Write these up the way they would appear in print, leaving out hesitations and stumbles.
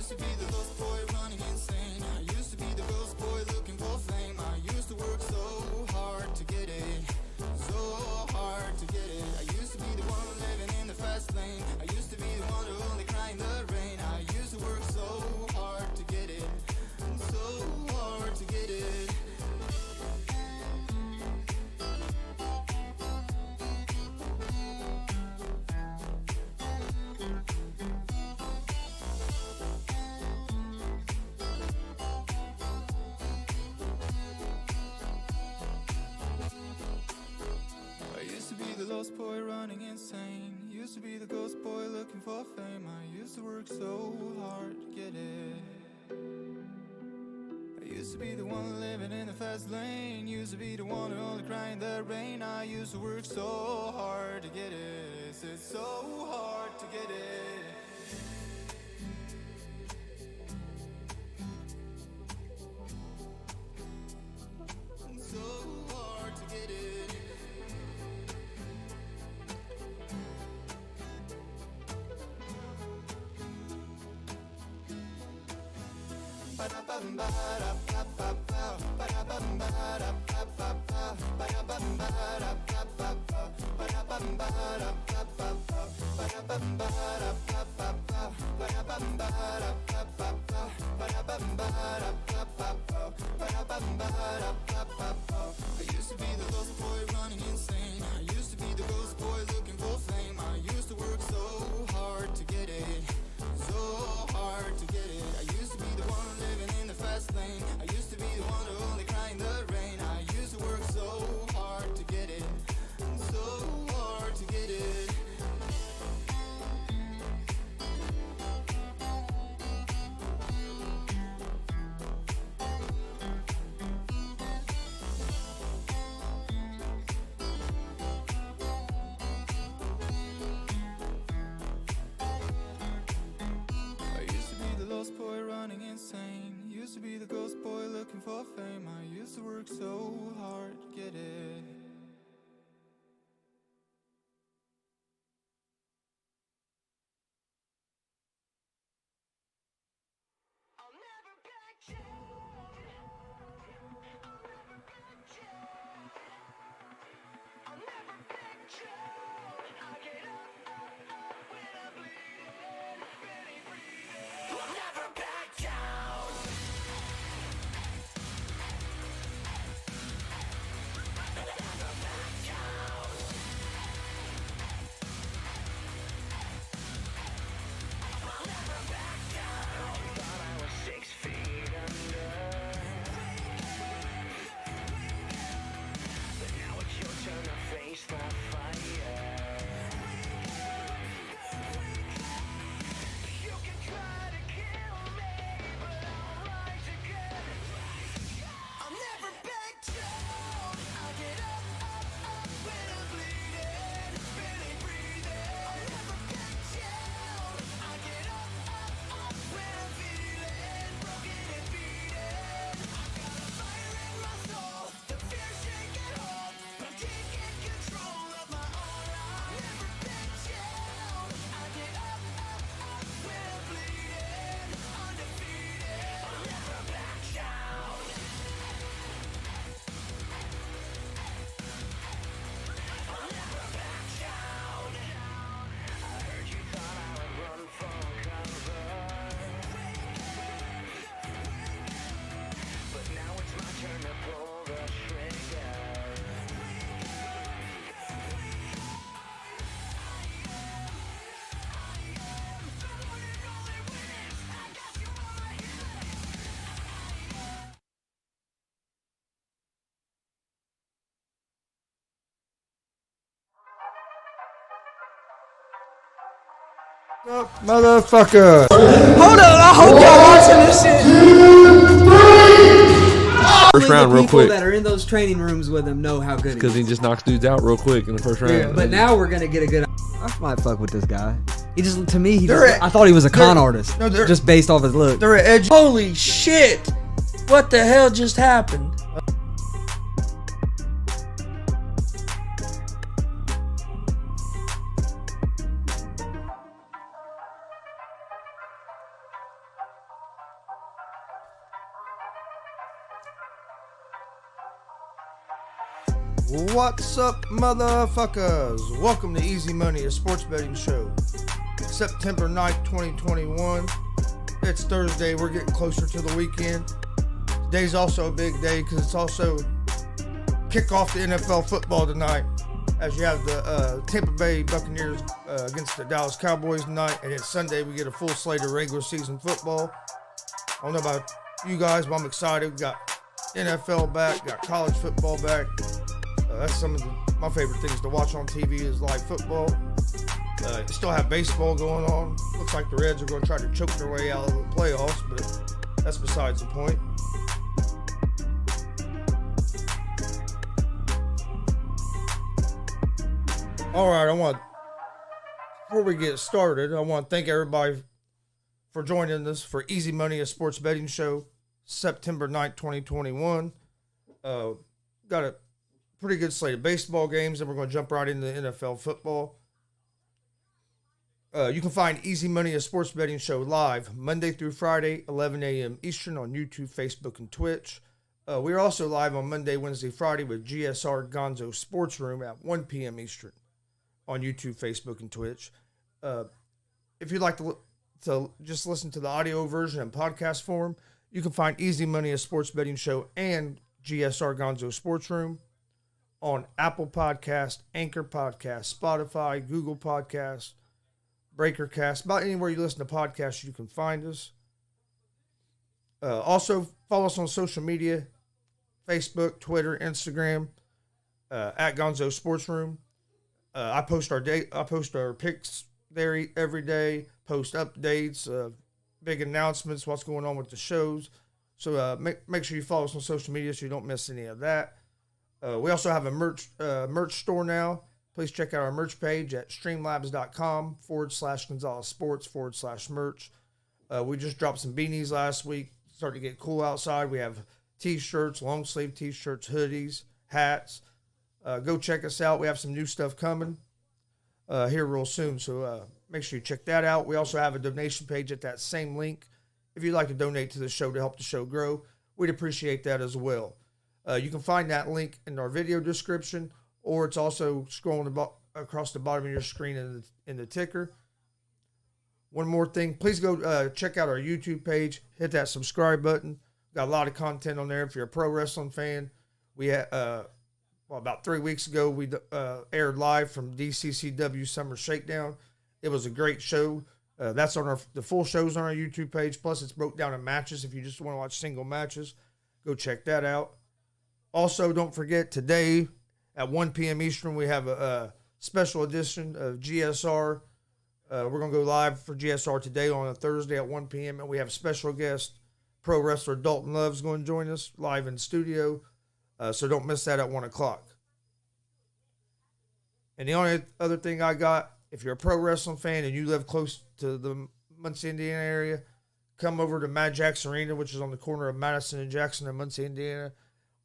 used to be the lost boy running insane. I used to be the ghost boy looking for fame. I used to work so hard to get it, so hard to get it. I used to be the one living in the fast lane. I used to be the one who only cried in the rain. I used to work so hard to get it, so hard to get it. The lost boy running insane. Used to be the ghost boy looking for fame. I used to work so hard to get it. I used to be the one living in the fast lane. Used to be the one who only cried in the rain. I used to work so hard to get it. It's so hard to get it. So hard to get it. I used to be the lost boy running insane. I used to be the ghost boy looking for fame. I used to work so hard to get it, so hard to get it. I used to be the one living in the fast lane. I used to be the one who only cried in the rain. I used to work so hard to get it, so hard to get it. Boy running insane. Used to be the ghost boy looking for fame. I used to work so hard to get it. I'll never back down. I'll never back down. I'll never back down. I get up when I'm bleeding, barely breathing. I'll never back down. I'll never back down. I'll never back down. Thought I was 6 feet under, but now it's your turn to face the fire. You can try to kill me, but I'll rise again. I'll never back down. I'll get up when I'm bleeding, barely breathing. I'll never back down. I'll get up when I'm feeling broken and beaten. I've got a fire in my soul, the fear taking hold, but I can't get control of my own life. I'll never back down. I'll get up when I'm bleeding, undefeated. I'll never back down. I'll never back down. I heard you thought I would run for cover, but now it's my turn to pull the trigger. Motherfucker! Hold up, I hope y'all watching this shit. First round, the real people quick. that are in those training rooms with him know how good he Because is. he just knocks dudes out real quick in the first round. Yeah, but now we're gonna get a good. I might fuck with this guy. He just, to me, I thought he was a con artist. No, just based off his look. They're edgy. Holy shit! What the hell just happened? What's up, motherfuckers? Welcome to Easy Money, a sports betting show. September 9th, 2021. It's Thursday. We're getting closer to the weekend. Today's also a big day because it's also kick off the NFL football tonight, as you have the Tampa Bay Buccaneers against the Dallas Cowboys tonight, and then Sunday we get a full slate of regular season football. I don't know about you guys, but I'm excited. We got NFL back, got college football back. That's some of my favorite things to watch on TV is live football. You still have baseball going on. Looks like the Reds are going to try to choke their way out of the playoffs, but that's besides the point. All right, before we get started, I want to thank everybody for joining us for Easy Money, a sports betting show, September 9th, 2021. Got a pretty good slate of baseball games, and we're going to jump right into NFL football. You can find Easy Money, a sports betting show, live Monday through Friday, 11 a.m. Eastern on YouTube, Facebook, and Twitch. We're also live on Monday, Wednesday, Friday with GSR Gonzo Sports Room at 1 p.m. Eastern on YouTube, Facebook, and Twitch. If you'd like to just listen to the audio version in podcast form, you can find Easy Money, a sports betting show, and GSR Gonzo Sports Room on Apple Podcast, Anchor Podcast, Spotify, Google Podcast, Breakercast. About anywhere you listen to podcasts, you can find us. Also, follow us on social media, Facebook, Twitter, Instagram, at Gonzo Sports Room. I post our picks there every day, post updates, big announcements, what's going on with the shows. So make sure you follow us on social media so you don't miss any of that. We also have a merch store now. Please check out our merch page at streamlabs.com/Gonzalez Sports/merch. We just dropped some beanies last week. Starting to get cool outside. We have t-shirts, long sleeve t-shirts, hoodies, hats. Go check us out. We have some new stuff coming here real soon. So make sure you check that out. We also have a donation page at that same link. If you'd like to donate to the show to help the show grow, we'd appreciate that as well. You can find that link in our video description, or it's also scrolling across the bottom of your screen in the ticker. One more thing, please go check out our YouTube page. Hit that subscribe button. Got a lot of content on there. If you're a pro wrestling fan, we had about 3 weeks ago we aired live from DCCW Summer Shakedown. It was a great show. That's on the full show's on our YouTube page. Plus, it's broke down in matches. If you just want to watch single matches, go check that out. Also, don't forget, today at 1 p.m. Eastern, we have a special edition of GSR. We're going to go live for GSR today on a Thursday at 1 p.m. And we have special guest, pro wrestler Dalton Love's going to join us live in studio. So don't miss that at 1 o'clock. And the only other thing I got, if you're a pro wrestling fan and you live close to the Muncie, Indiana area, come over to Mad Jack's Arena, which is on the corner of Madison and Jackson in Muncie, Indiana,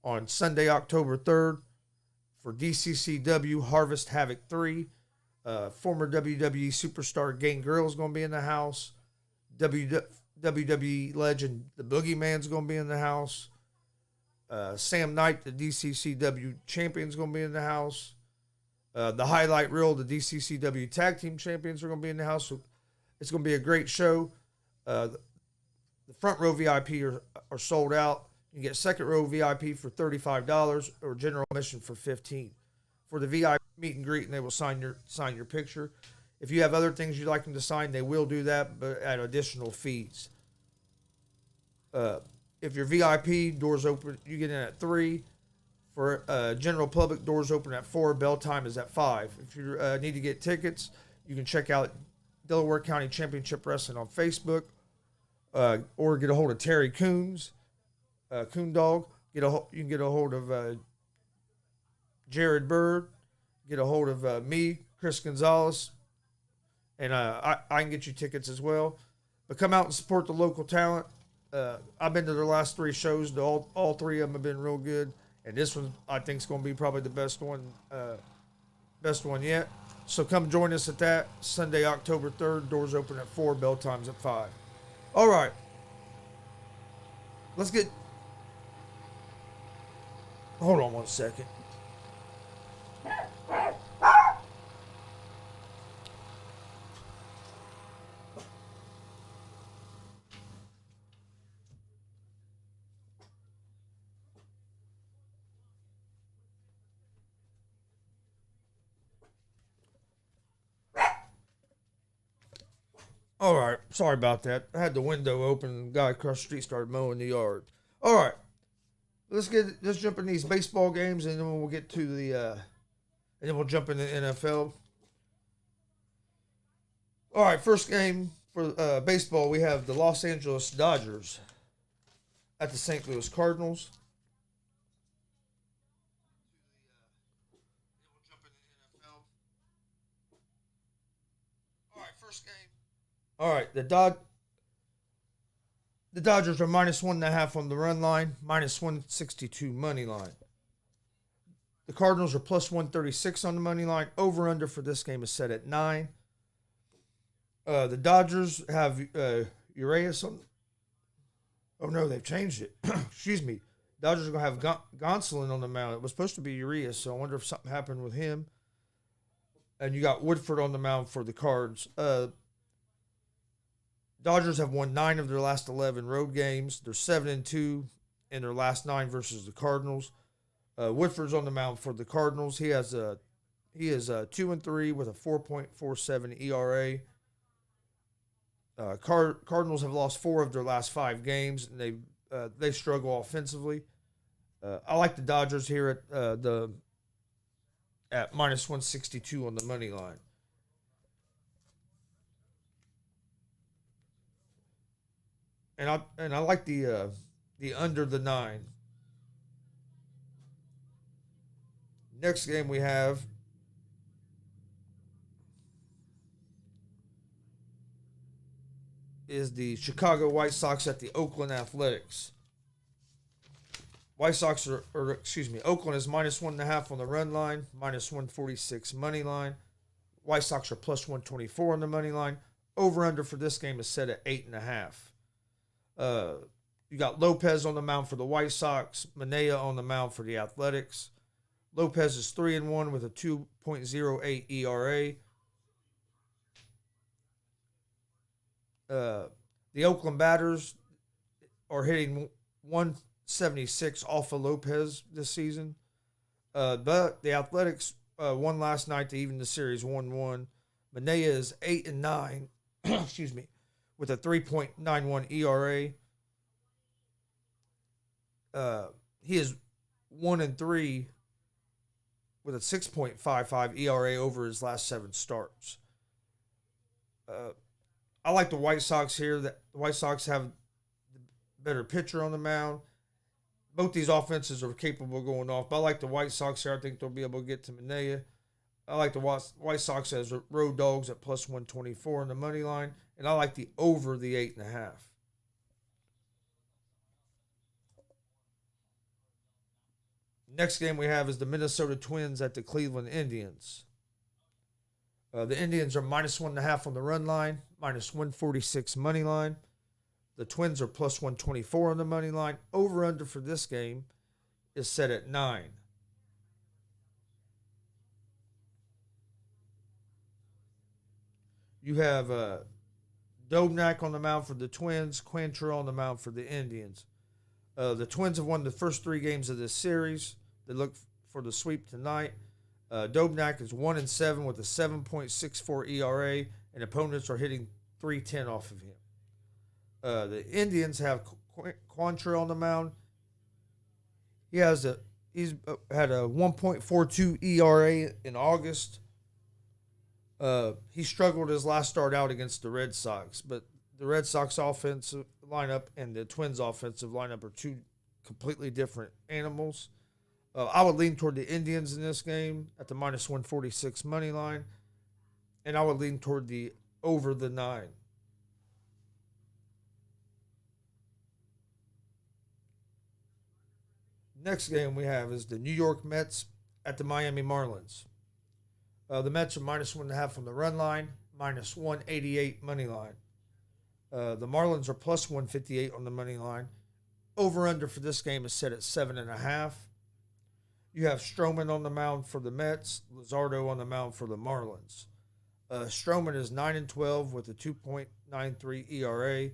on Sunday, October 3rd for DCCW Harvest Havoc 3. Former WWE superstar Gangrel is going to be in the house. WWE legend The Boogeyman's going to be in the house. Sam Knight, the DCCW champion, is going to be in the house. The Highlight Reel, the DCCW Tag Team Champions, are going to be in the house. So it's going to be a great show. The front row VIP are sold out. You can get second row VIP for $35 or general admission for $15. For the VIP meet and greet, and they will sign your picture. If you have other things you'd like them to sign, they will do that, but at additional fees. If you're VIP, doors open, you get in at 3. For general public, doors open at 4. Bell time is at 5. If you need to get tickets, you can check out Delaware County Championship Wrestling on Facebook, or get a hold of Terry Coons. Coon Dog. You can get a hold of Jared Bird. Get a hold of me, Chris Gonzalez. and I can get you tickets as well. But come out and support the local talent. I've been to their last 3 shows. All 3 of them have been real good, and this one I think is going to be probably the best one yet. So come join us at that Sunday, October 3rd. Doors open at 4, bell times at 5. All right, let's get. Hold on one second. All right, sorry about that. I had the window open. The guy across the street started mowing the yard. All right, let's jump in these baseball games, and then we'll get to the, and then we'll jump into the NFL. All right, first game for baseball, we have the Los Angeles Dodgers at the St. Louis Cardinals. All right, first game. All right, the Dodgers are -1.5 on the run line, -162 money line. The Cardinals are +136 on the money line. Over under for this game is set at 9. The Dodgers have Urias on. Oh no, they've changed it. Excuse me. Dodgers are gonna have Gonsolin on the mound. It was supposed to be Urias, so I wonder if something happened with him. And you got Woodford on the mound for the Cards. Dodgers have won 9 of their last 11 road games. They're 7-2 in their last 9 versus the Cardinals. Woodford's on the mound for the Cardinals. He is 2-3 with a 4.47 ERA. Cardinals have lost 4 of their last 5 games, and they struggle offensively. I like the Dodgers here at -162 on the money line. And I like the under the 9. Next game we have is the Chicago White Sox at the Oakland Athletics. Oakland is -1.5 on the run line, -146 money line. White Sox are +124 on the money line. Over under for this game is set at 8.5. You got Lopez on the mound for the White Sox, Manea on the mound for the Athletics. Lopez is 3-1 with a 2.08 ERA. The Oakland batters are hitting 176 off of Lopez this season. But the Athletics won last night to even the series 1-1. Manea is 8-9, excuse me, with a 3.91 ERA. He is 1-3 with a 6.55 ERA over his last 7 starts. I like the White Sox here. The White Sox have the better pitcher on the mound. Both these offenses are capable of going off, but I like the White Sox here. I think they'll be able to get to Manea. I like the White Sox as road dogs at +124 on the money line, and I like the over the 8.5. Next game we have is the Minnesota Twins at the Cleveland Indians. The Indians are -1.5 on the run line, -146 money line. The Twins are +124 on the money line. Over under for this game is set at 9. You have Dobnak on the mound for the Twins, Quantrill on the mound for the Indians. The Twins have won the first 3 games of this series. They look for the sweep tonight. Dobnak is 1-7 with a 7.64 ERA, and opponents are hitting .310 off of him. The Indians have Quantrill on the mound. He's had a 1.42 ERA in August. He struggled his last start out against the Red Sox, but the Red Sox offensive lineup and the Twins offensive lineup are 2 completely different animals. I would lean toward the Indians in this game at the -146 money line, and I would lean toward the over the 9. Next game we have is the New York Mets at the Miami Marlins. The Mets are -1.5 on the run line, -188 money line. The Marlins are +158 on the money line. Over under for this game is set at 7.5. You have Stroman on the mound for the Mets, Luzardo on the mound for the Marlins. Stroman is 9-12 with a 2.93 ERA.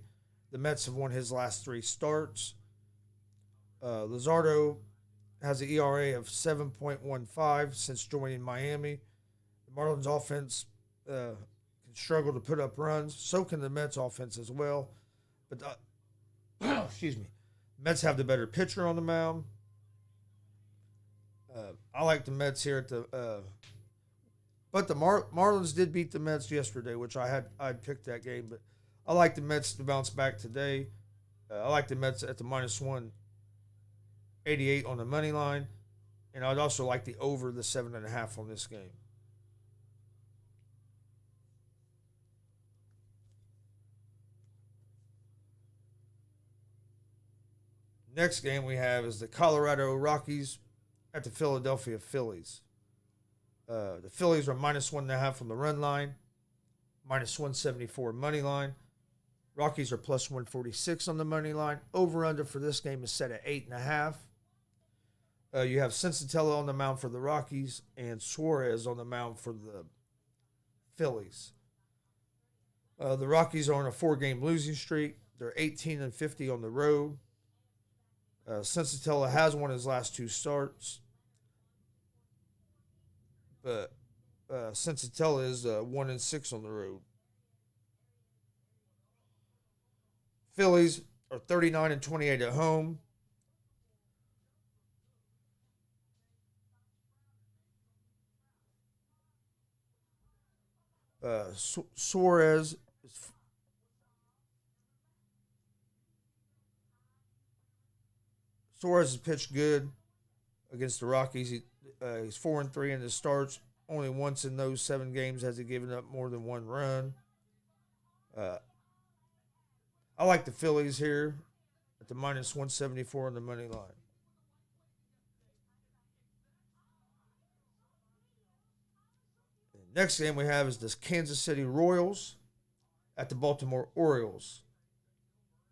The Mets have won his last 3 starts. Luzardo has an ERA of 7.15 since joining Miami. The Marlins offense can struggle to put up runs. So can the Mets offense as well. But excuse me, Mets have the better pitcher on the mound. I like the Mets here at the. But the Marlins did beat the Mets yesterday, which I'd picked that game. But I like the Mets to bounce back today. I like the Mets at the -188 on the money line, and I'd also like the over the 7.5 on this game. Next game we have is the Colorado Rockies at the Philadelphia Phillies. The Phillies are -1.5 on the run line, -174 money line. Rockies are +146 on the money line. Over under for this game is set at 8.5. You have Sensatella on the mound for the Rockies and Suarez on the mound for the Phillies. The Rockies are on a 4-game losing streak. They're 18-50 on the road. Sensatella has won his last 2 starts, but Sensatella is 1-6 on the road. Phillies are 39-28 at home. Suarez has pitched good against the Rockies. He's 4-3 in his starts. Only once in those 7 games has he given up more than 1 run. I like the Phillies here at the -174 on the money line. The next game we have is the Kansas City Royals at the Baltimore Orioles.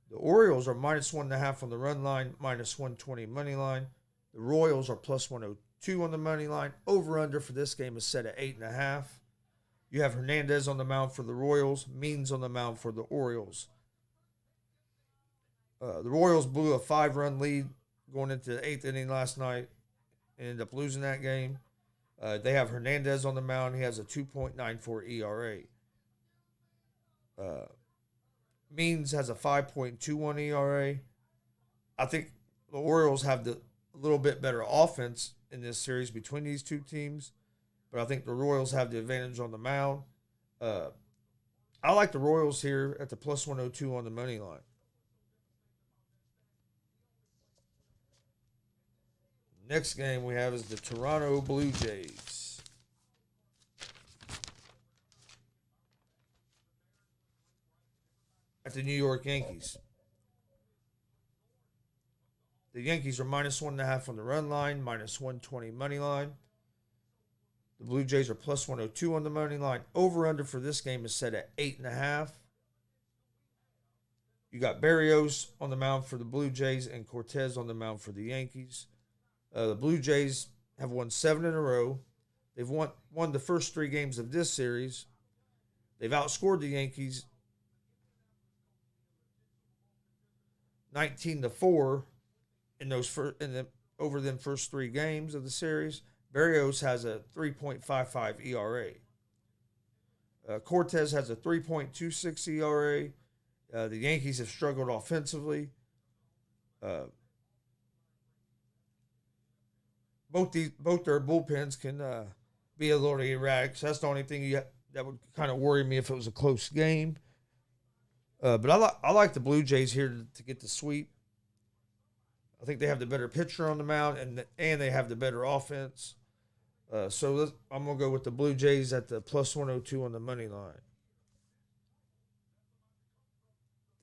The Orioles are -1.5 on the run line, -120 money line. The Royals are +102 on the money line. Over under for this game is set at 8.5. You have Hernandez on the mound for the Royals, Means on the mound for the Orioles. The Royals blew a 5-run lead going into the 8th inning last night and ended up losing that game. They have Hernandez on the mound. He has a 2.94 ERA. Means has a 5.21 ERA. I think the Orioles have a little bit better offense in this series between these 2 teams, but I think the Royals have the advantage on the mound. I like the Royals here at the +102 on the money line. Next game we have is the Toronto Blue Jays at the New York Yankees. The Yankees are -1.5 on the run line, -120 money line. The Blue Jays are +102 on the money line. Over under for this game is set at 8.5. You got Berrios on the mound for the Blue Jays and Cortez on the mound for the Yankees. The Blue Jays have won 7 in a row. They've won the first 3 games of this series. They've outscored the Yankees 19-4 over them first 3 games of the series. Berrios has a 3.55 ERA. Cortez has a 3.26 ERA. The Yankees have struggled offensively. Both their bullpens can be a little erratic. So that's the only thing that would kind of worry me if it was a close game. But I like the Blue Jays here to get the sweep. I think they have the better pitcher on the mound, and they have the better offense. So I'm going to go with the Blue Jays at the +102 on the money line.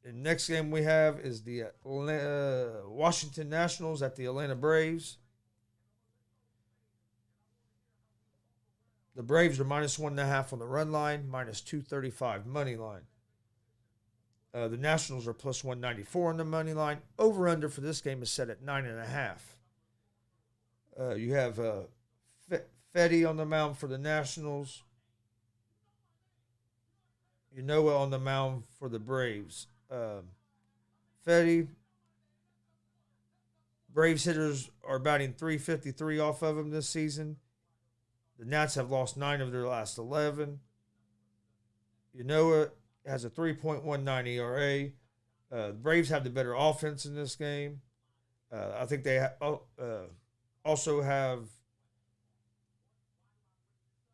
The next game we have is the Washington Nationals at the Atlanta Braves. The Braves are -1.5 on the run line, -235 money line. The Nationals are +194 on the money line. Over/under for this game is set at 9.5. You have Fetty on the mound for the Nationals. Ynoa on the mound for the Braves. Fetty, Braves hitters are batting .353 off of him this season. The Nats have lost 9 of their last 11. Ynoa has a 3.19 ERA. The Braves have the better offense in this game. I think they also have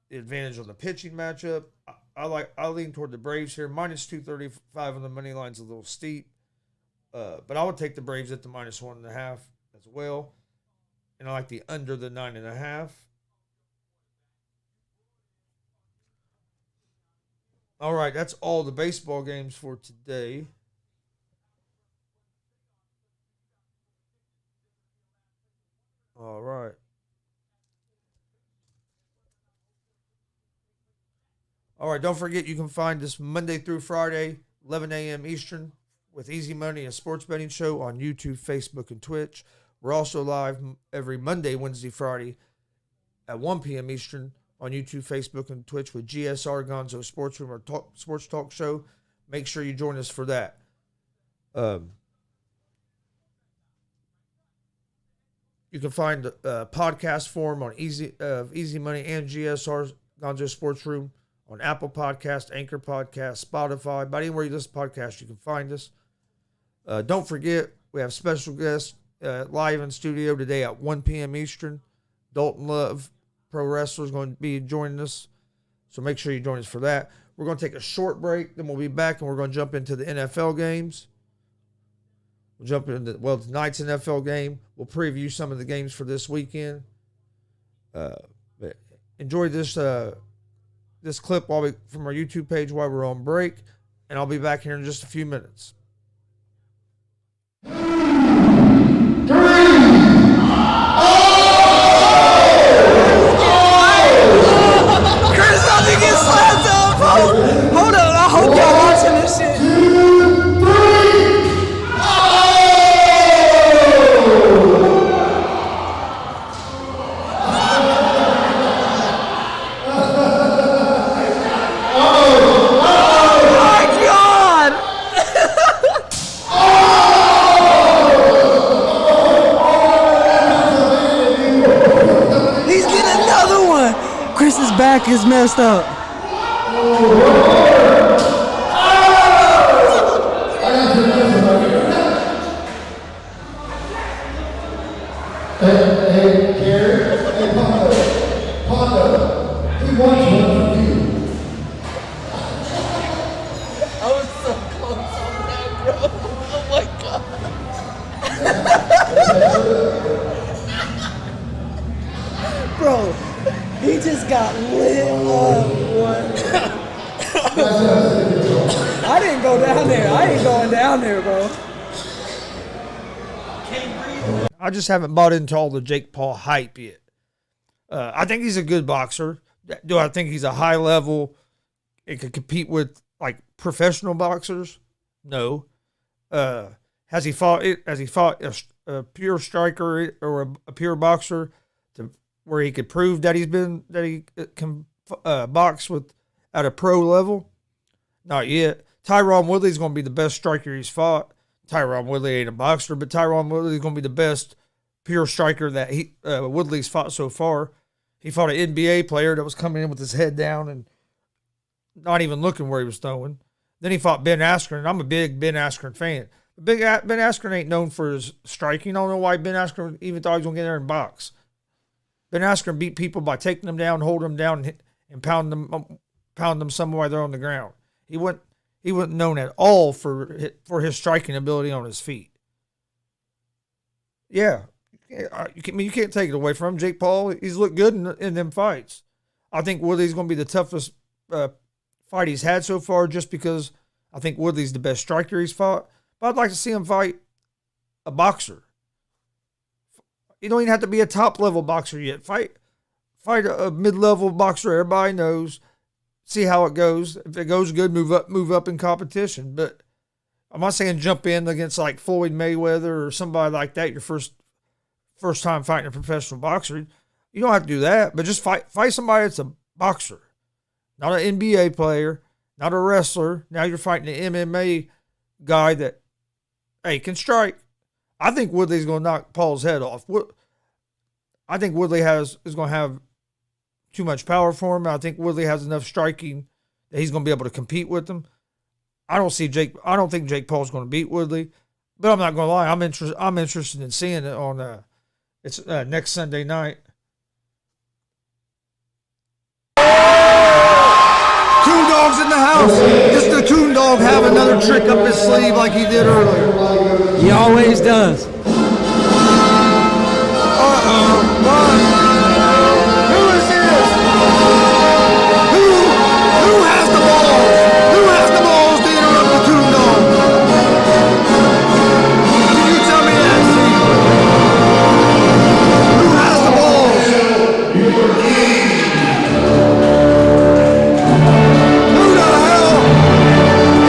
the advantage on the pitching matchup. I lean toward the Braves here. -235 on the money line's a little steep. But I would take the Braves at the -1.5 as well. And I like the under the 9.5. All right, that's all the baseball games for today. All right. All right, don't forget you can find us Monday through Friday, 11 a.m. Eastern, with Easy Money, a sports betting show on YouTube, Facebook, and Twitch. We're also live every Monday, Wednesday, Friday at 1 p.m. Eastern on YouTube, Facebook, and Twitch with GSR Gonzo Sports Room, or Sports Talk Show. Make sure you join us for that. You can find a podcast form on Easy Money and GSR Gonzo Sports Room on Apple Podcast, Anchor Podcast, Spotify. About anywhere you listen to podcasts, you can find us. Don't forget, we have special guests live in studio today at 1 p.m. Eastern. Dalton Love, pro wrestler, is going to be joining us. So make sure you join us for that. We're going to take a short break, then we'll be back, and we're going to jump into the NFL games. We'll jump into, tonight's NFL game. We'll preview some of the games for this weekend. But enjoy this this clip from our YouTube page while we're on break, and I'll be back here in just a few minutes. Chris about to get slapped up. Hold on, I hope y'all watching this shit. Chris's back is messed up. Hey, Gary. Hey, Papa. He wants one from you. I was so close on that, bro. Oh my god. Bro, he just got lit up. I didn't go down there. I ain't going down there, bro. I just haven't bought into all the Jake Paul hype yet. I think he's a good boxer. Do I think he's a high level? It could compete with like professional boxers? No. Has he fought a pure striker or a pure boxer to where he could prove that he can box at a pro level? Not yet. Tyron Woodley's going to be the best striker he's fought. Tyron Woodley ain't a boxer, but Tyron Woodley's going to be the best pure striker that Woodley's fought so far. He fought an NBA player that was coming in with his head down and not even looking where he was throwing. Then he fought Ben Askren, and I'm a big Ben Askren fan. Ben Askren ain't known for his striking. I don't know why Ben Askren even thought he was going to get there and box. Ben Askren beat people by taking them down, holding them down, and pounding them somewhere they're on the ground. He wasn't known at all for his striking ability on his feet. Yeah, you can't take it away from him. Jake Paul, he's looked good in them fights. I think Woodley's going to be the toughest fight he's had so far, just because I think Woodley's the best striker he's fought, but I'd like to see him fight a boxer. You don't even have to be a top level boxer yet. Fight a mid level boxer everybody knows. See how it goes. If it goes good, move up in competition. But I'm not saying jump in against like Floyd Mayweather or somebody like that. Your first time fighting a professional boxer. You don't have to do that, but just fight somebody that's a boxer, not an NBA player, not a wrestler. Now you're fighting an MMA guy that, hey, can strike. I think Woodley's going to knock Paul's head off. I think Woodley is going to have too much power for him. I think Woodley has enough striking that he's going to be able to compete with him. I don't think Jake Paul's going to beat Woodley, but I'm not going to lie. I'm interested in seeing it on it's next Sunday night. Coon Dog's in the house. Just the Coon Dog have another trick up his sleeve like he did earlier. He always does. Who is this? Who has the balls? Who has the balls to interrupt the Coon Dog? Can you tell me that, Steve? Who has the balls? Who the hell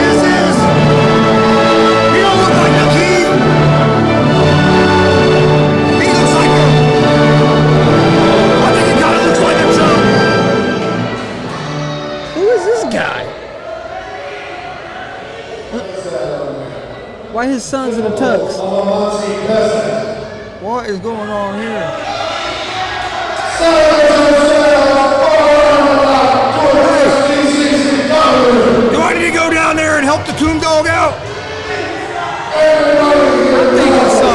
is this? He don't look like the king. He looks like I think he kind of looks like a chump. Who is this guy? Why his son's in a tux? What is going on here? Do I need to go down there and help the Coon Dog out? I'm thinking so.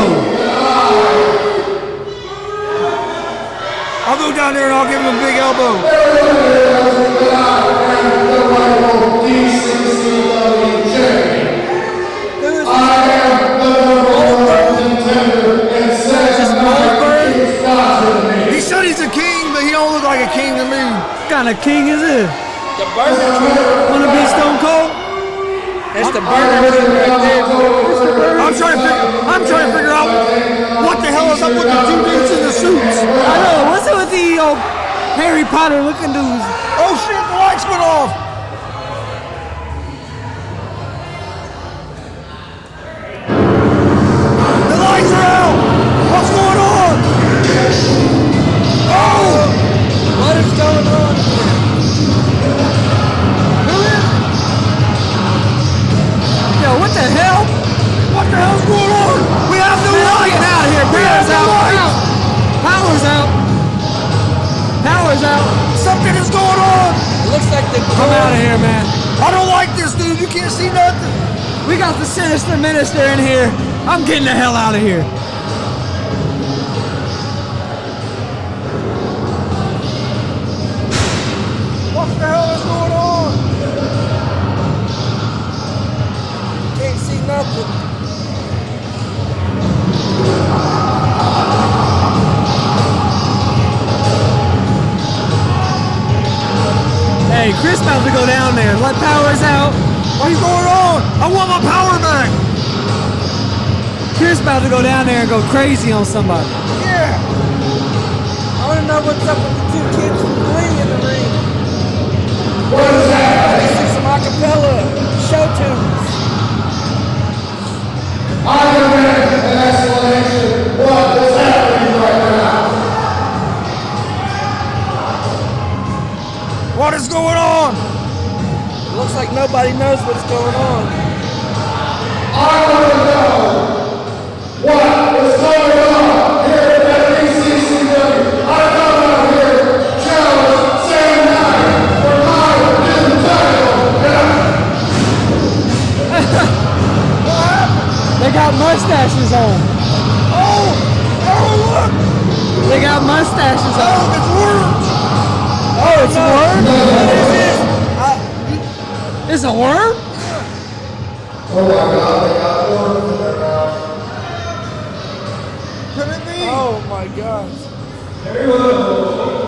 I'll go down there and I'll give him a big elbow. He said he's a king, but he don't look like a king to me. What kind of king is this? The burger truck. Wanna be Stone Cold? That's the burger truck right there. I'm trying to figure out what the hell is up with the two dudes in the suits. I know. What's up with the Harry Potter looking dudes? Oh shit, the lights went off. The lights are out. What's going on? Oh! What is going on here? Yo, what the hell? What the hell's going on? We have no light. Get out of here. We have Power's no out. light. Power's out. Power's out. Something is going on. It looks like the I'm out of here, man. I don't like this, dude. You can't see nothing. We got the sinister minister in here. I'm getting the hell out of here. What the hell is going on? can't see nothing. Hey, Chris about to go down there. Let Power's out. What's going on? I want my power back. Chris about to go down there and go crazy on somebody. Yeah. I want to know what's up with the two kids from Glee in the ring. What is that? This is some acapella show tunes. I demand an explanation. What is happening right now? What is going on? It looks like nobody knows what's going on. I want to know what is going on here at BCCW. I come out here, challenge Sam Knight for my new title. They got mustaches on. Oh, look. They got mustaches on. Oh, it's worms. Oh, it's a worm? What is this? It's a worm? Oh my God, they got worms in their mouth. Could it be? Oh my gosh.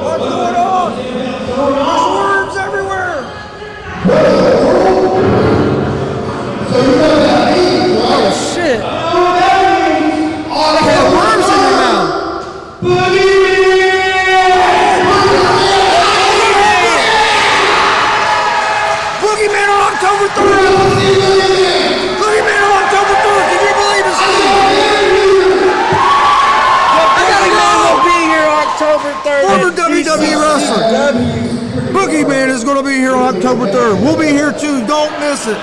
What's going on? There's worms everywhere. Oh shit! They had worms in their mouth. Boogeyman on October 3rd! Boogeyman on October 3rd! Can you believe it, Steve? I gotta go be here October 3rd. Former WWE wrestler. Boogeyman is going to be here on October 3rd. We'll be here too. Don't miss it.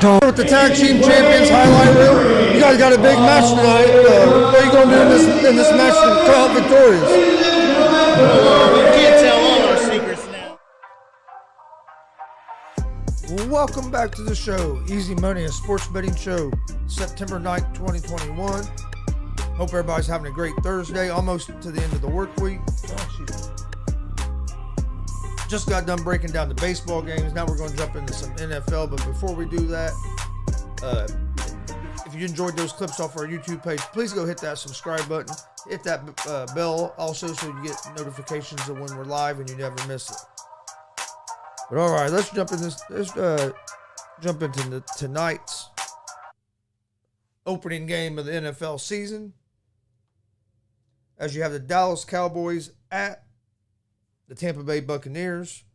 With the tag team champions highlight reel, you guys got a big match tonight. What are you going to do in this match to come out victorious? Can't tell all our secrets now. Well, welcome back to the show. Easy Money, a sports betting show, September 9th, 2021. Hope everybody's having a great Thursday, almost to the end of the work week. Just got done breaking down the baseball games. Now we're going to jump into some NFL. But before we do that, if you enjoyed those clips off our YouTube page, please go hit that subscribe button. Hit that bell also so you get notifications of when we're live and you never miss it. But all right, let's jump in this. Let's jump into tonight's opening game of the NFL season. As you have the Dallas Cowboys at the Tampa Bay Buccaneers.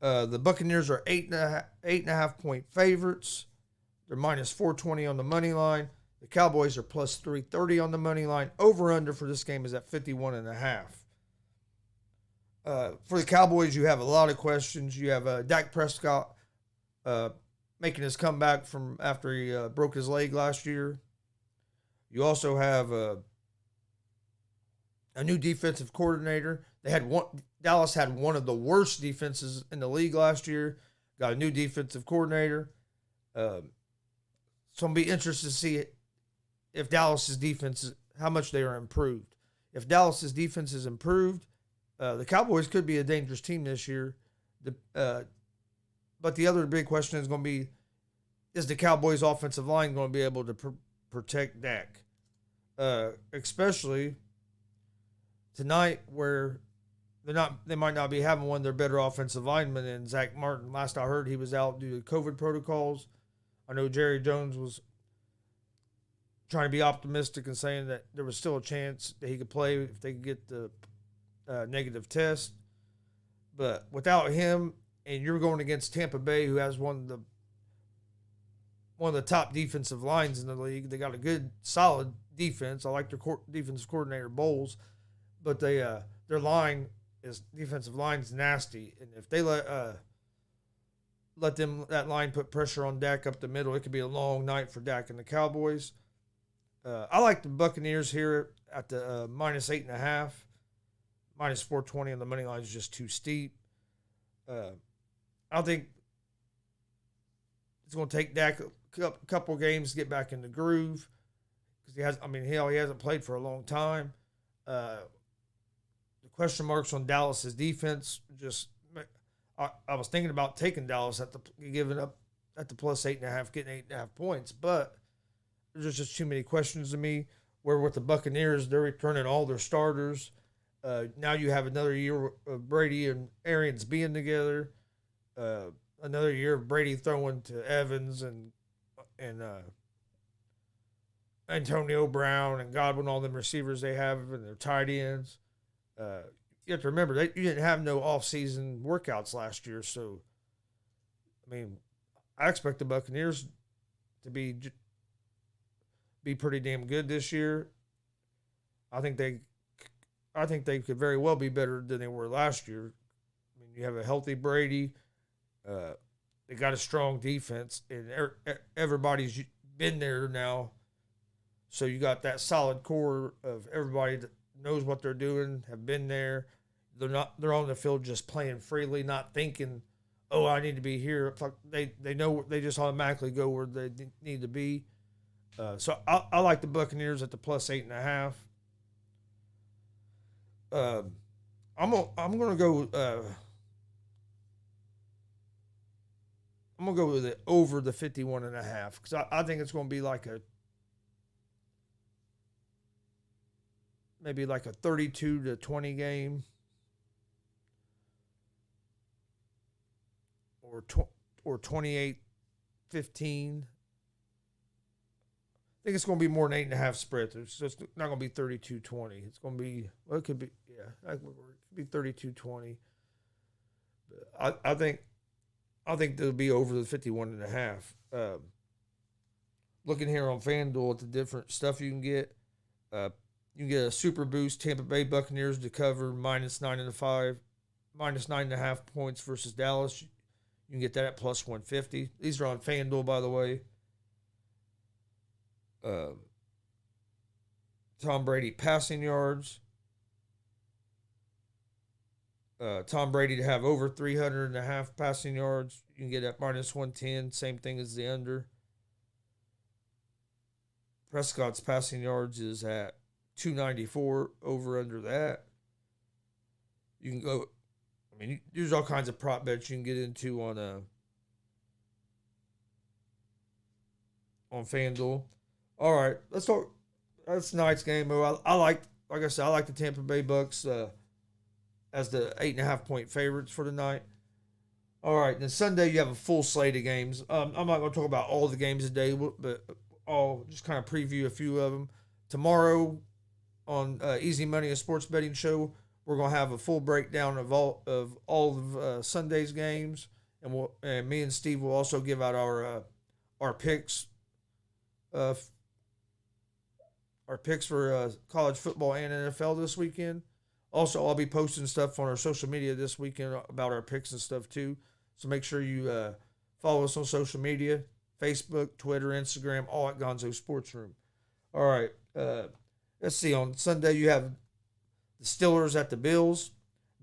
The Buccaneers are 8.5 point favorites. They're minus 420 on the money line. The Cowboys are plus 330 on the money line. Over under for this game is at 51.5. For the Cowboys, you have a lot of questions. You have Dak Prescott making his comeback from after he broke his leg last year. You also have a new defensive coordinator. Dallas had one of the worst defenses in the league last year. Got a new defensive coordinator. So I'm be interested to see if Dallas's defense, how much they are improved. If Dallas's defense is improved, the Cowboys could be a dangerous team this year. But the other big question is going to be, is the Cowboys' offensive line going to be able to protect Dak? Especially tonight, where they might not be having one of their better offensive linemen in Zach Martin. Last I heard, he was out due to COVID protocols. I know Jerry Jones was trying to be optimistic and saying that there was still a chance that he could play if they could get the negative test. But without him, and you're going against Tampa Bay, who has one of the top defensive lines in the league. They got a good, solid defense. I like their defensive coordinator, Bowles, but their defensive line's nasty, and if they let that line put pressure on Dak up the middle, it could be a long night for Dak and the Cowboys. I like the Buccaneers here at the minus 8.5. Minus 420 on the money line is just too steep. I think it's going to take Dak a couple games to get back in the groove because he hasn't played for a long time. The question marks on Dallas's defense. I was thinking about taking Dallas giving up at the plus 8.5, getting 8.5 points, but there's just too many questions to me. Where with the Buccaneers, they're returning all their starters. Now you have another year of Brady and Arians being together. Another year of Brady throwing to Evans and Antonio Brown and Godwin, all them receivers they have, and their tight ends. You have to remember, you didn't have no off-season workouts last year, so, I expect the Buccaneers to be pretty damn good this year. I think they could very well be better than they were last year. You have a healthy Brady. They got a strong defense, and everybody's been there now. So you got that solid core of everybody that knows what they're doing, have been there. They're on the field just playing freely, not thinking, oh, I need to be here. They know, they just automatically go where they need to be. So I like the Buccaneers at the plus 8.5. I'm gonna go. I'm gonna go with it over the 51.5 because I think it's gonna be maybe like a 32-20 game, or 28-17 15. I think it's going to be more than 8.5 spread. It's just not going to be 32-20. It's going to be, well, it could be, yeah, it could be 32-20. I think they'll be over the 51.5. Looking here on FanDuel at the different stuff you can get. You can get a super boost Tampa Bay Buccaneers to cover -9.5 points versus Dallas. You can get that at plus 150. These are on FanDuel, by the way. Tom Brady passing yards. Tom Brady to have over 300.5 passing yards. You can get at -110. Same thing as the under. Prescott's passing yards is at 294, over under that. You can go, I mean, there's all kinds of prop bets you can get into on FanDuel. All right, let's talk. That's tonight's game. I like I said, I like the Tampa Bay Bucks as the 8.5 point favorites for tonight. All right, then Sunday you have a full slate of games. I'm not going to talk about all the games today, but I'll just kind of preview a few of them. Tomorrow on Easy Money, a sports betting show, we're going to have a full breakdown of all of Sunday's games, and me and Steve will also give out our picks. Our picks for college football and NFL this weekend. Also, I'll be posting stuff on our social media this weekend about our picks and stuff too. So make sure you follow us on social media, Facebook, Twitter, Instagram, all at Gonzo Sports Room. All right. Let's see. On Sunday, you have the Steelers at the Bills.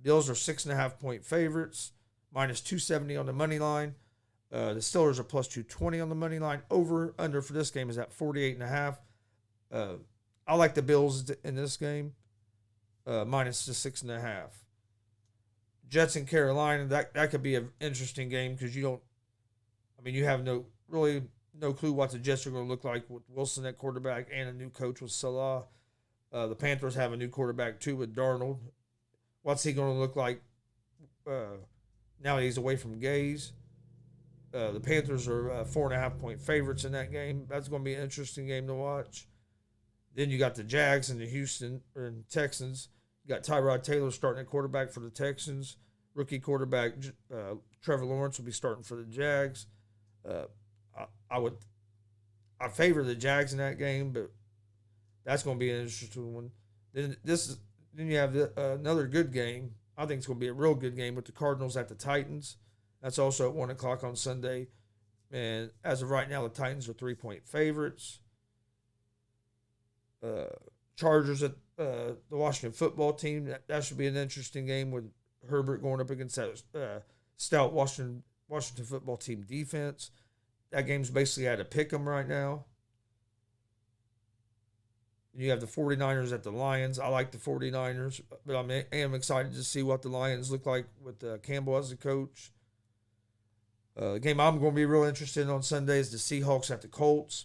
Bills are 6.5 point favorites, -270 on the money line. The Steelers are plus 220 on the money line. Over under for this game is at 48.5. I like the Bills in this game, minus the 6.5. Jets and Carolina, that could be an interesting game because you have no clue what the Jets are going to look like with Wilson at quarterback and a new coach with Salah. The Panthers have a new quarterback too with Darnold. What's he going to look like now he's away from Gaze? The Panthers are 4.5 point favorites in that game. That's going to be an interesting game to watch. Then you got the Jags and the Houston and Texans. You got Tyrod Taylor starting at quarterback for the Texans. Rookie quarterback Trevor Lawrence will be starting for the Jags. I favor the Jags in that game, but that's going to be an interesting one. Then you have another good game. I think it's going to be a real good game with the Cardinals at the Titans. That's also at 1 o'clock on Sunday. And as of right now, the Titans are 3 point favorites. Chargers at the Washington football team. That should be an interesting game with Herbert going up against that stout Washington football team defense. That game's basically at a pick 'em right now. You have the 49ers at the Lions. I like the 49ers, but I am excited to see what the Lions look like with Campbell as the coach. The game I'm going to be real interested in on Sunday is the Seahawks at the Colts.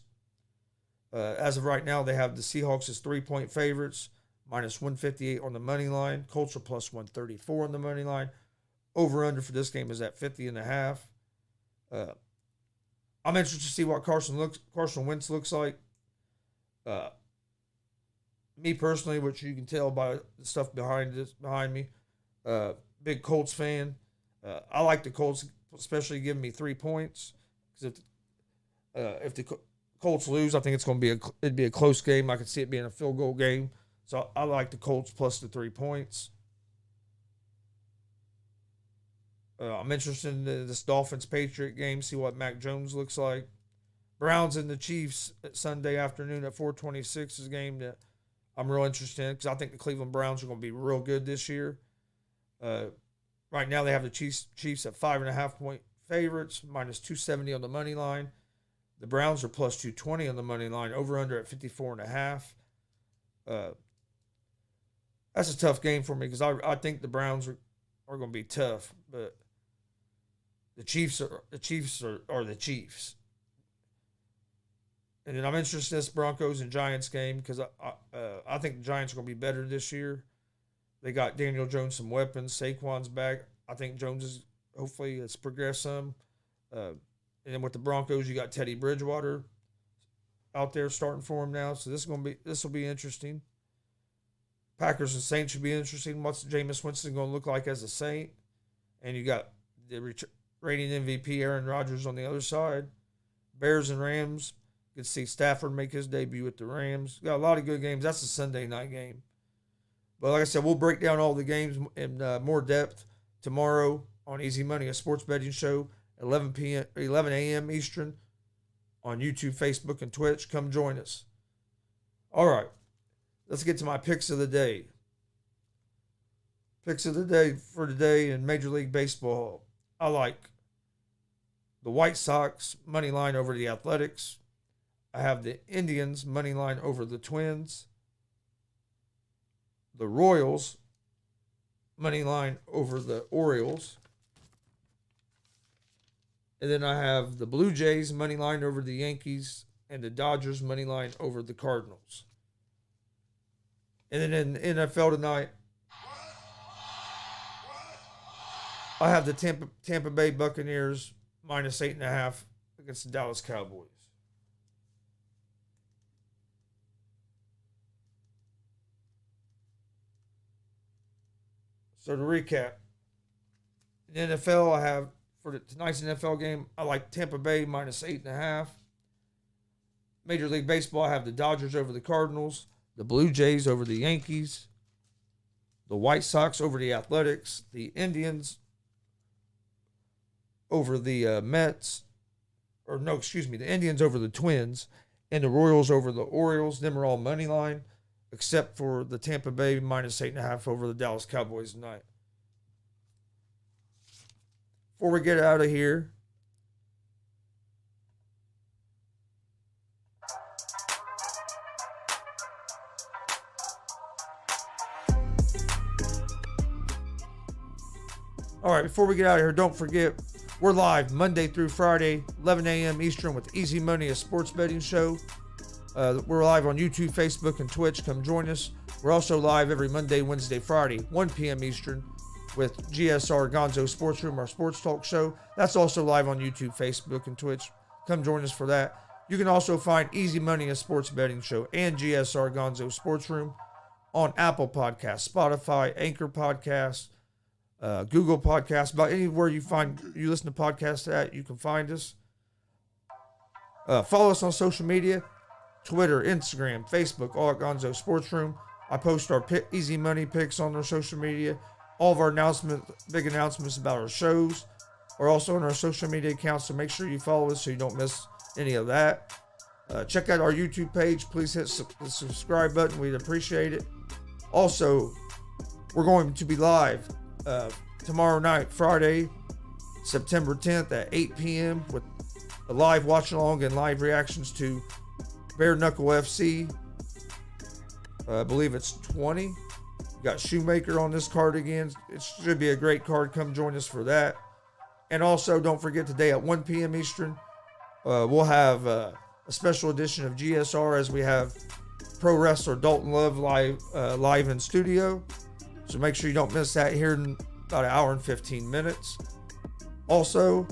As of right now, they have the Seahawks as 3 point favorites, -158 on the money line. Colts are plus 134 on the money line. Over under for this game is at 50.5. I'm interested to see what Carson Wentz looks like. Me personally, which you can tell by the stuff behind me, big Colts fan. I like the Colts, especially giving me 3 points. Because if the Colts lose, I think it'd be a close game. I could see it being a field goal game. So I like the Colts plus the 3 points. I'm interested in this Dolphins-Patriot game, see what Mac Jones looks like. Browns and the Chiefs at Sunday afternoon at 4:26 is a game that I'm real interested in because I think the Cleveland Browns are going to be real good this year. Right now they have the Chiefs at 5.5 point favorites, -270 on the money line. The Browns are plus 220 on the money line, over under at 54.5. That's a tough game for me because I think the Browns are going to be tough, but the Chiefs are the Chiefs. And then I'm interested in this Broncos and Giants game because I think the Giants are going to be better this year. They got Daniel Jones some weapons. Saquon's back. I think Jones hopefully has progressed some. And then with the Broncos, you got Teddy Bridgewater out there starting for him now. So this will be interesting. Packers and Saints should be interesting. What's Jameis Winston going to look like as a Saint? And you got the reigning MVP Aaron Rodgers on the other side. Bears and Rams. You can see Stafford make his debut with the Rams. Got a lot of good games. That's a Sunday night game. But like I said, we'll break down all the games in more depth tomorrow on Easy Money, a sports betting show, 11 a.m. Eastern on YouTube, Facebook, and Twitch. Come join us. All right. Let's get to my picks of the day. Picks of the day for today in Major League Baseball. I like the White Sox money line over the Athletics. I have the Indians money line over the Twins. The Royals money line over the Orioles. And then I have the Blue Jays money line over the Yankees and the Dodgers money line over the Cardinals. And then in the NFL tonight, I have the Tampa Bay Buccaneers minus 8.5 against the Dallas Cowboys. So to recap, in the NFL, I have for tonight's NFL game, I like Tampa Bay minus 8.5. Major League Baseball, I have the Dodgers over the Cardinals, the Blue Jays over the Yankees, the White Sox over the Athletics, the Indians over the Mets, the Indians over the Twins, and the Royals over the Orioles. Them are all money line, except for the Tampa Bay minus 8.5 over the Dallas Cowboys tonight. Before we get out of here, don't forget, we're live Monday through Friday, 11 a.m. Eastern with Easy Money, a sports betting show. We're live on YouTube, Facebook, and Twitch. Come join us. We're also live every Monday, Wednesday, Friday, 1 p.m. Eastern with GSR Gonzo Sports Room, our sports talk show. That's also live on YouTube, Facebook, and Twitch. Come join us for that. You can also find Easy Money, a sports betting show, and GSR Gonzo Sports Room on Apple Podcasts, Spotify, Anchor Podcasts, Google Podcasts. About anywhere you listen to podcasts at, you can find us. Follow us on social media, Twitter, Instagram, Facebook, all at Gonzo Sports Room. I post our Easy Money picks on our social media. All of our big announcements about our shows are also on our social media accounts, so make sure you follow us so you don't miss any of that. Check out our YouTube page. Please hit the subscribe button. We'd appreciate it. Also, we're going to be live tomorrow night, Friday, September 10th at 8 p.m. with a live watch along and live reactions to Bare Knuckle FC. I believe it's 20. Got Shoemaker on this card again. It should be a great card. Come join us for that. And also, don't forget today at 1 p.m. Eastern, we'll have a special edition of GSR as we have pro wrestler Dalton Love live in studio. So make sure you don't miss that here in about an hour and 15 minutes. Also,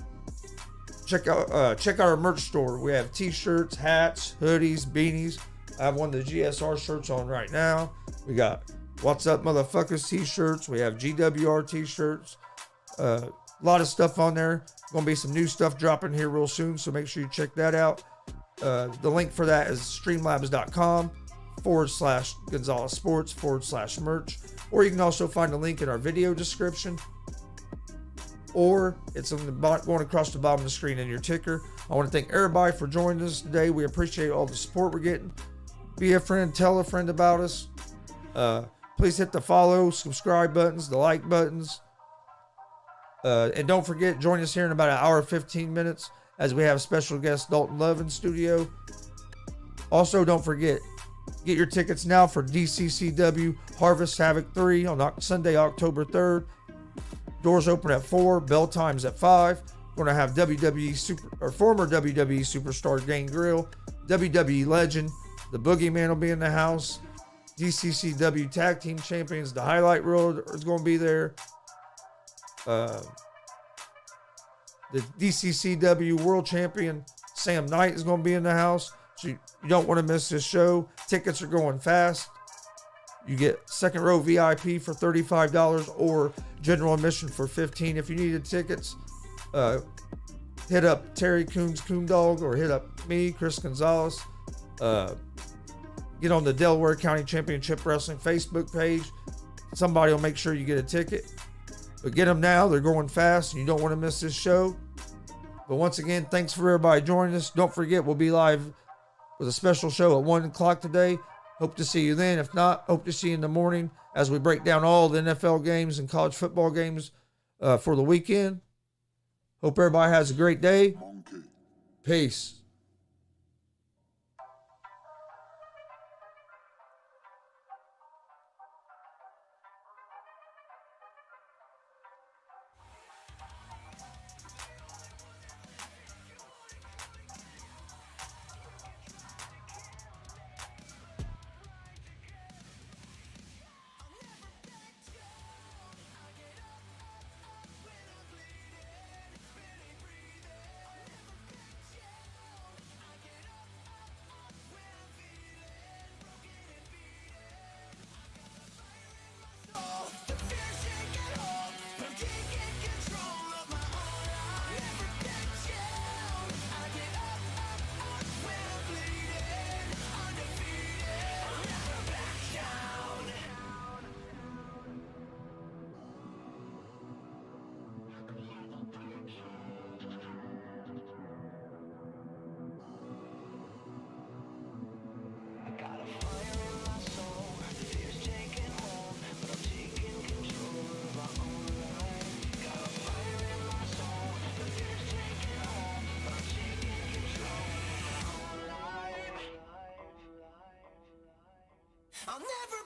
check out our merch store. We have t-shirts, hats, hoodies, beanies. I have one of the GSR shirts on right now. We got What's Up Motherfuckers t-shirts. We have GWR t-shirts. A lot of stuff on there. Going to be some new stuff dropping here real soon, so make sure you check that out. The link for that is streamlabs.com/Gonzalez Sports/merch. Or you can also find a link in our video description. Or it's on the going across the bottom of the screen in your ticker. I want to thank everybody for joining us today. We appreciate all the support we're getting. Be a friend, tell a friend about us. Please hit the follow, subscribe buttons, the like buttons. And don't forget, join us here in about an hour and 15 minutes as we have special guest Dalton Love in studio. Also, don't forget, get your tickets now for DCCW Harvest Havoc 3 on Sunday, October 3rd. Doors open at 4, bell times at 5. We're going to have former WWE superstar Gangrel, WWE legend, the Boogeyman will be in the house. DCCW Tag Team Champions, the Highlight Reel is going to be there. The DCCW World Champion Sam Knight is going to be in the house. So you don't want to miss this show. Tickets are going fast. You get second row VIP for $35 or general admission for $15. If you needed tickets, hit up Terry Coons Coondog or hit up me, Chris Gonzalez. Get on the Delaware County Championship Wrestling Facebook page. Somebody will make sure you get a ticket. But get them now. They're going fast and you don't want to miss this show. But once again, thanks for everybody joining us. Don't forget, we'll be live with a special show at 1 o'clock today. Hope to see you then. If not, hope to see you in the morning as we break down all the NFL games and college football games for the weekend. Hope everybody has a great day. Peace. I'll never